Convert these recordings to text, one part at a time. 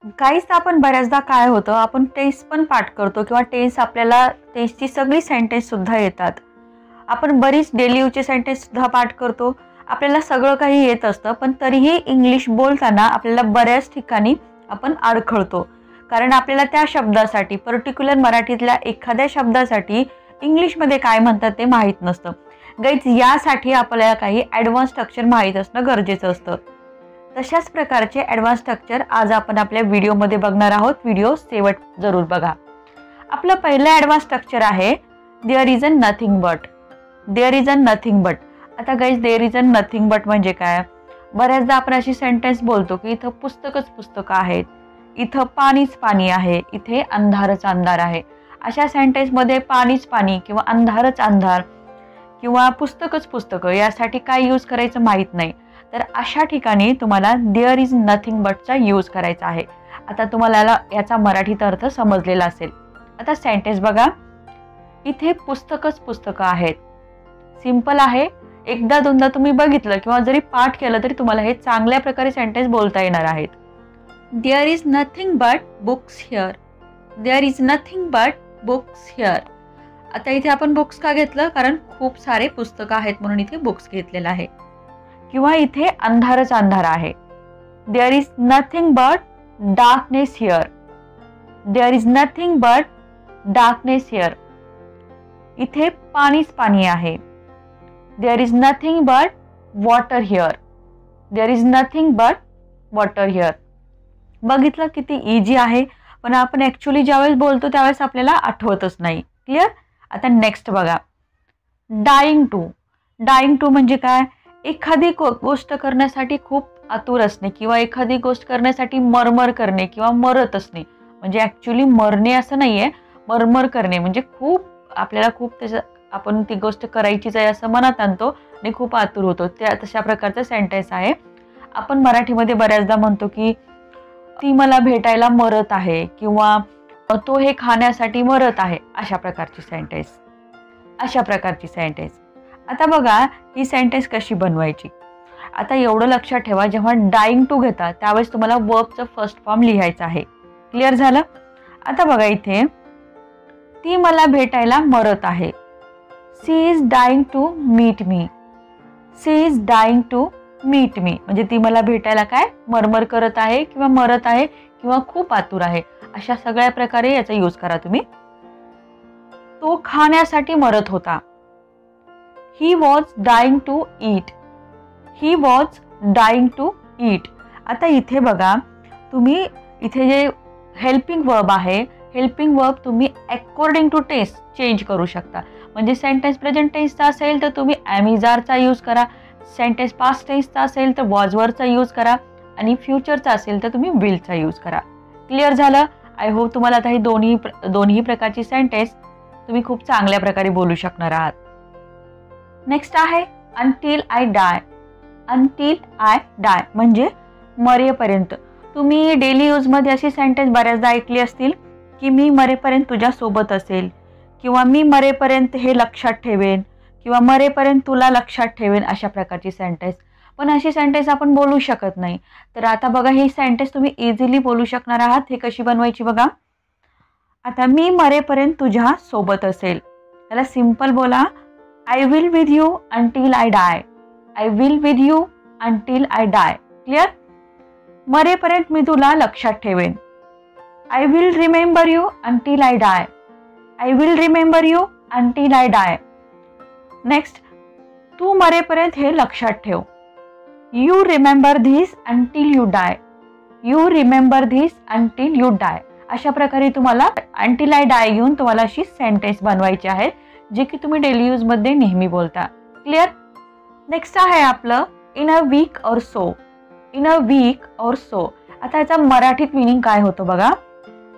गाईस आपण बऱ्याचदा काय होतं, आपण टेन्स पण पाठ करतो किंवा आपल्याला टेन्सची सगळी सेंटेन्स सुद्धा येतात. आपण बरीच डेली यूजचे सेंटेन्स सुद्धा पाठ करतो. आपल्याला सगळं काही येत असतं, पण तरीही इंग्लिश बोलताना आपल्याला बऱ्याच ठिकाणी आपण अडखळतो. कारण आपल्याला त्या शब्दासाठी, पर्टिक्युलर मराठीतल्या एखाद्या शब्दासाठी इंग्लिशमध्ये काय म्हणतात ते माहीत नसतं. गाईज यासाठी आपल्याला काही ॲडव्हान्स स्ट्रक्चर माहीत असणं गरजेचं असतं. तशाच प्रकारचे ॲडव्हान्स स्ट्रक्चर आज आपण आपल्या व्हिडिओमध्ये बघणार आहोत. व्हिडिओ शेवट जरूर बघा. आपलं पहिलं ॲडव्हान्स स्ट्रक्चर आहे there is a nothing but. There is a nothing but. आता guys there is a nothing but म्हणजे काय? बऱ्याचदा आपण अशी सेंटेन्स बोलतो की इथं पुस्तकच पुस्तकं आहेत, इथं पाणीच पाणी आहे, इथे अंधारच अंधार आहे. अशा सेंटेन्समध्ये पाणीच पाणी किंवा अंधारच अंधार किंवा पुस्तकच पुस्तकं यासाठी काय यूज करायचं माहीत नाही. तर अशा ठिकाणी तुम्हाला देअर इज नथिंग बटचा यूज करायचा आहे. आता तुम्हाला याचा मराठीत अर्थ समजलेला असेल. आता सेंटेन्स बघा. इथे पुस्तकच पुस्तकं आहेत. सिंपल आहे. एकदा दोनदा तुम्ही बघितलं किंवा जरी पाठ केलं तरी तुम्हाला हे चांगल्या प्रकारे सेंटेन्स बोलता येणार आहेत. There is nothing but books here. There is nothing but books here. आता इथे आपण बुक्स का घेतलं? कारण खूप सारे पुस्तकं आहेत म्हणून इथे बुक्स घेतलेलं आहे. किंवा इथे अंधारच अंधार आहे. There is nothing but darkness here. There is nothing but darkness here. इथे पाणीच पाणी आहे. There is nothing but water here. There is nothing but water here. बघितलं किती इजी आहे, पण आपण ॲक्च्युली ज्यावेळेस बोलतो त्यावेळेस आपल्याला आठवतच नाही. क्लिअर? आता नेक्स्ट बघा. Dyeing to. डाईंग टू म्हणजे काय? एखादी गोष्ट करण्यासाठी खूप आतुर असणे किंवा एखादी गोष्ट करण्यासाठी मरमर करणे किंवा मरत असणे. म्हणजे ॲक्च्युली मरणे असं नाही आहे, मरमर करणे म्हणजे आपल्याला खूप त्याचं आपण ती गोष्ट करायचीच आहे असं मनात आणतो आणि खूप आतुर होतो. तशा प्रकारचं सेंटेन्स आहे. आपण मराठीमध्ये बऱ्याचदा म्हणतो की ती मला भेटायला मरत आहे किंवा तो हे खाण्यासाठी मरत आहे. अशा प्रकारची सेंटेन्स. आता बघा ही सेंटेन्स कशी बनवायची. आता एवढं लक्षात ठेवा, जेव्हा डाईंग टू घेता त्यावेळेस तुम्हाला वर्बचं फर्स्ट फॉर्म लिहायचं आहे. क्लिअर झालं? आता बघा इथे ती मला भेटायला मरत आहे. She is dying to meet me. She is dying to meet me म्हणजे ती मला भेटायला काय मरमर करत आहे किंवा मरत आहे किंवा खूप आतुर आहे. अशा सगळ्या प्रकारे याचा यूज करा तुम्ही. तो खाण्यासाठी मरत होता. He was dying to eat. He was dying to eat. आता इथे बघा, तुम्ही इथे जे हेल्पिंग वर्ब आहे, हेल्पिंग वर्ब तुम्ही अकॉर्डिंग टू टेन्स चेंज करू शकता. म्हणजे सेंटेन्स प्रेझेंट टेन्सचा असेल तर तुम्ही ॲम इज आरचा यूज करा. सेंटेन्स पास्ट टेन्सचा असेल तर वॉज वरचा यूज करा आणि फ्युचरचा असेल तर तुम्ही विलचा यूज करा. क्लिअर झालं? आय होप तुम्हाला आता ही दोन्ही प्रकारची सेंटेन्स तुम्ही खूप चांगल्या प्रकारे बोलू शकणार आहात. नेक्स्ट आहे until I die. Until I die म्हणजे मरेपर्यंत. तुम्ही डेली यूजमध्ये अशी सेंटेन्स बऱ्याचदा ऐकली असतील की मी मरेपर्यंत तुझ्यासोबत असेल किंवा मी मरेपर्यंत हे लक्षात ठेवेन किंवा मरेपर्यंत तुला लक्षात ठेवेन. अशा प्रकारची सेंटेन्स. पण अशी सेंटेन्स आपण बोलू शकत नाही. तर आता बघा ही सेंटेन्स तुम्ही इझिली बोलू शकणार आहात. हे कशी बनवायची बघा. आता मी मरेपर्यंत तुझ्या सोबत असेल. त्याला सिंपल बोला. I will with you until I die. I will with you until I die. Clear? मरेपर्यंत मी तुला लक्षात ठेवेन. I will remember you until I die. I will remember you until I die. Next, तू मरेपर्यंत हे लक्षात ठेव. You remember this until you die. You remember this until you die. अशा प्रकारे तुम्हाला until I die घेऊन तुम्हाला अशी सेंटेन्स बनवायची आहे जे की तुम्ही डेली यूजमध्ये नेहमी बोलता. क्लिअर? नेक्स्ट आहे आपलं in a week or so. In a week or so. आता याचा मराठीत मिनिंग काय होतं बघा.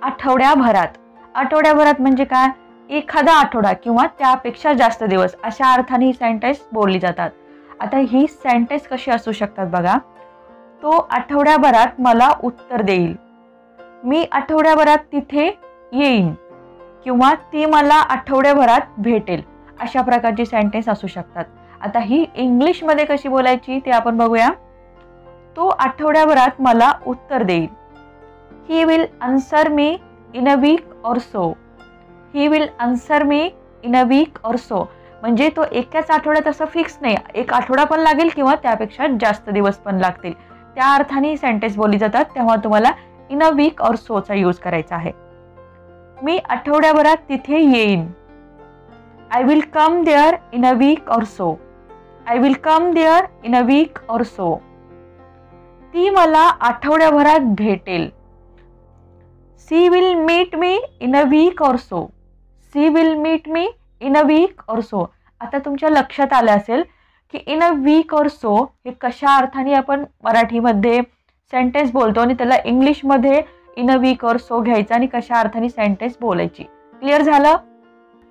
आठवड्याभरात. आठवड्याभरात म्हणजे काय? एखादा आठवडा किंवा त्यापेक्षा जास्त दिवस अशा अर्थाने ही सेंटेन्स बोलली जातात. आता ही सेंटेन्स कशी असू शकतात बघा. तो आठवड्याभरात मला उत्तर देईल. मी आठवड्याभरात तिथे येईन किंवा ती मला आठवड्याभरात भेटेल. अशा प्रकारची सेंटेन्स असू शकतात. आता ही इंग्लिशमध्ये कशी बोलायची ते आपण बघूया. तो आठवड्याभरात मला उत्तर देईल. He will answer me in a week or so. He will answer me in a week or so. म्हणजे तो एकाच आठवड्यात असं फिक्स नाही, एक आठवडा पण लागेल किंवा त्यापेक्षा जास्त दिवस पण लागतील. त्या अर्थाने सेंटेन्स बोलली जातात, तेव्हा तुम्हाला इन अ वीक और सोचा यूज करायचा आहे. मी आठवड्याभरात तिथे येईन. I will come there in a week or so. I will come there in a week or so. ती मला आठवड्याभरात भेटेल. She will meet me in a week or so. She will meet me in a week or so. आता तुमच्या लक्षात आलं असेल की in a week or so हे कशा अर्थाने आपण मराठीमध्ये सेंटेन्स बोलतो आणि त्याला इंग्लिशमध्ये in a week or so घ्यायचं आणि कशा अर्थाने सेंटेन्स बोलायची. क्लिअर झालं.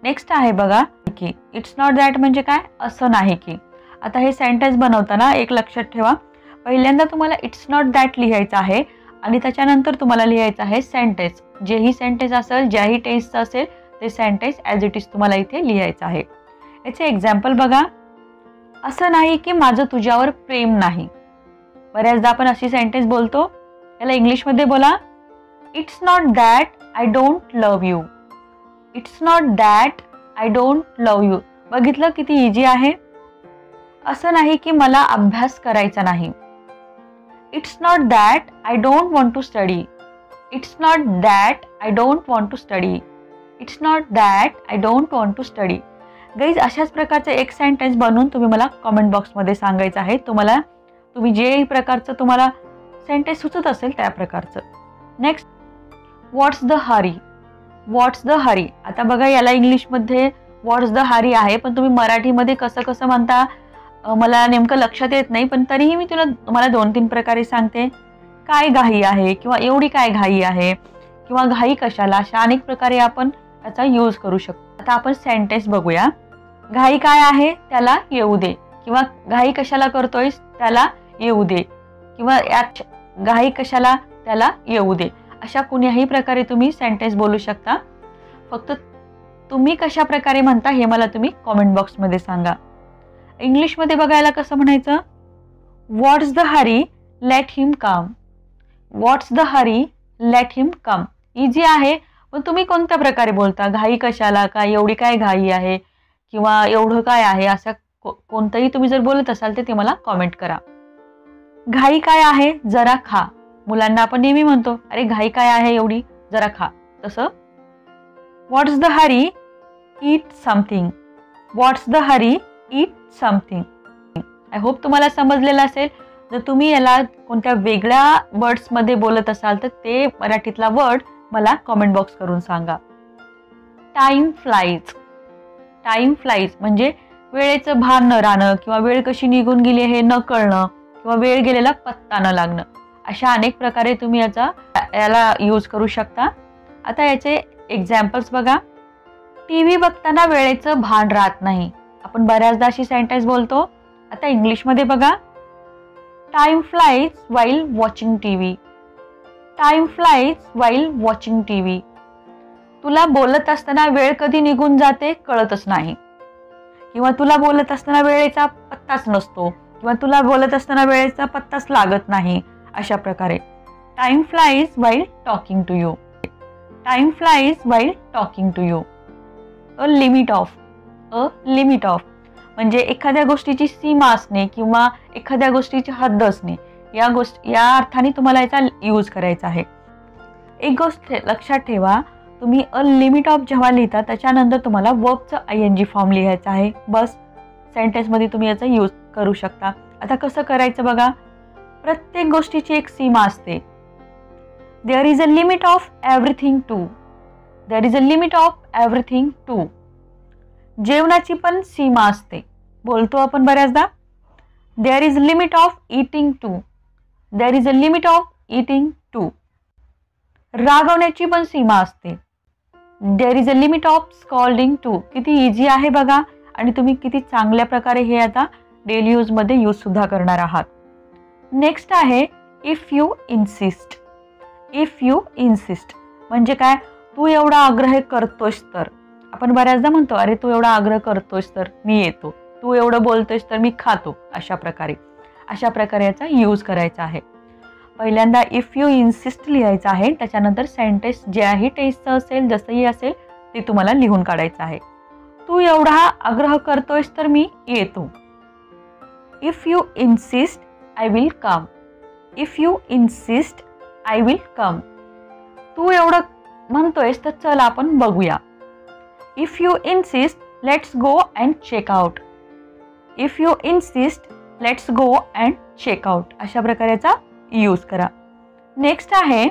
नेक्स्ट आहे बघा की इट्स नॉट दॅट म्हणजे काय, असं नाही की. आता हे सेंटेन्स बनवताना एक लक्षात ठेवा, पहिल्यांदा तुम्हाला इट्स नॉट दॅट लिहायचं आहे आणि त्याच्यानंतर तुम्हाला लिहायचं आहे सेंटेन्स. जेही सेंटेन्स असेल, ज्याही टेन्सचं असेल ते सेंटेन्स ॲज इट इज तुम्हाला इथे लिहायचं आहे. याचे एक्झाम्पल बघा. असं नाही की माझं तुझ्यावर प्रेम नाही. बऱ्याचदा आपण अशी सेंटेन्स बोलतो, याला इंग्लिशमध्ये बोला. It's not that I don't love you. It's not that I don't love you. बघितलं किती इझी आहे. असं नाही की मला अभ्यास करायचा नाही. It's not that I don't want to study. It's not that I don't want to study. It's not that I don't want to study. Guys अशाच प्रकारचे एक सेंटेन्स बनवून तुम्ही मला कॉमेंट बॉक्समध्ये सांगायचं आहे. तुम्ही जे प्रकारचं तुम्हाला सेंटेन्स सुचत असेल त्या प्रकारचं. Next, what's the Hari. What's the Hari. आता बघा याला इंग्लिशमध्ये व्हॉट्स द हरी आहे, पण तुम्ही मराठीमध्ये कसं म्हणता मला नेमकं लक्षात येत नाही, पण तरीही मी तुम्हाला 2-3 प्रकारे सांगते. काय घाई आहे किंवा एवढी काय घाई आहे किंवा घाई कशाला, अशा अनेक प्रकारे आपण याचा यूज करू शकतो. आता आपण सेंटेन्स बघूया. घाई काय आहे, त्याला येऊ दे. किंवा घाई कशाला करतोयस, त्याला येऊ दे. किंवा घाई कशाला, त्याला येऊ दे. अशा कुठल्याही प्रकारे तुम्ही सेंटेन्स बोलू शकता. फक्त तुम्ही कशा प्रकारे म्हणता हे मला तुम्ही कॉमेंट बॉक्समध्ये सांगा. इंग्लिशमध्ये बघायला कसं म्हणायचं. What's the hurry, let him come. What's the hurry, let him come. Easy आहे, पण तुम्ही कोणत्या प्रकारे बोलता. घाई कशाला, काय एवढी काय घाई आहे किंवा एवढं काय आहे, असं कोणतंही तुम्ही जर बोलत असाल तर ते मला कॉमेंट करा. घाई काय आहे, जरा खा. मुलांना आपण नेहमी म्हणतो, अरे घाई काय आहे एवढी, जरा खा. तसं what's the hurry, eat something. What's the hurry, eat something. I hope तुम्हाला समजलेलं असेल. जर तुम्ही याला कोणत्या वेगळ्या वर्ड्समध्ये बोलत असाल तर ते मराठीतला वर्ड मला कॉमेंट बॉक्स करून सांगा. Time flies. टाइम फ्लाईज म्हणजे वेळेचं भान न राहणं किंवा वेळ कशी निघून गेली हे न कळणं किंवा वेळ गेलेला पत्ता न लागणं. अशा अनेक प्रकारे तुम्ही याला यूज करू शकता. आता याचे एक्झाम्पल्स बघा. TV बघताना वेळेचं भान राहत नाही. आपण बऱ्याचदा अशी सेंटेन्स बोलतो. आता इंग्लिशमध्ये बघा. Time flies while watching TV. Time flies while watching TV. तुला बोलत असताना वेळ कधी निघून जाते कळतच नाही. किंवा तुला बोलत असताना वेळेचा पत्ताच नसतो किंवा तुला बोलत असताना वेळेचा पत्ताच लागत नाही. अशा प्रकारे time flies while talking to you. Time flies while talking to you. A limit of. A limit of म्हणजे एखाद्या गोष्टीची सीमा असणे किंवा एखाद्या गोष्टीची हद्द असणे. या अर्थाने तुम्हाला याचा यूज करायचा आहे. एक गोष्ट लक्षात ठेवा, तुम्ही अ लिमिट ऑफ जेव्हा लिहिता त्याच्यानंतर तुम्हाला वर्बचं ING फॉर्म लिहायचा आहे. बस सेंटेन्समध्ये तुम्ही याचा यूज करू शकता. आता कसं करायचं बघा. प्रत्येक गोष्टीची एक सीमा असते. There is a limit of everything too. There is a limit of everything too. जेवणाची पण सीमा असते. बोलतो आपण बऱ्याचदा. There is a limit of eating too. There is a limit of eating too. रागवण्याची पण सीमा असते. There is a limit of scolding too. किती इझी आहे बघा आणि तुम्ही किती चांगल्या प्रकारे हे आता डेली यूजमध्ये यूज सुद्धा करणार आहात. नेक्स्ट आहे if you insist. If you insist म्हणजे काय, तू एवढा आग्रह करतोस तर. आपण बऱ्याचदा म्हणतो अरे तू एवढा आग्रह करतोस तर मी येतो. तू एवढं बोलतोस तर मी खातो. अशा प्रकारे याचा यूज करायचा आहे. पहिल्यांदा इफ यू इन्सिस्ट लिहायचं आहे, त्याच्यानंतर सेंटेन्स जे आहे टेस्टचं असेल जसंही असेल ते तुम्हाला लिहून काढायचं आहे. तू एवढा आग्रह करतोयस तर मी येतो. If you insist I will come. If you insist I will come. तू एवढं म्हणतोयस तर चल आपण बघूया. If you insist let's go and check out. If you insist let's go and check out. अशा प्रकारेचा यूज करा. नेक्स्ट आहे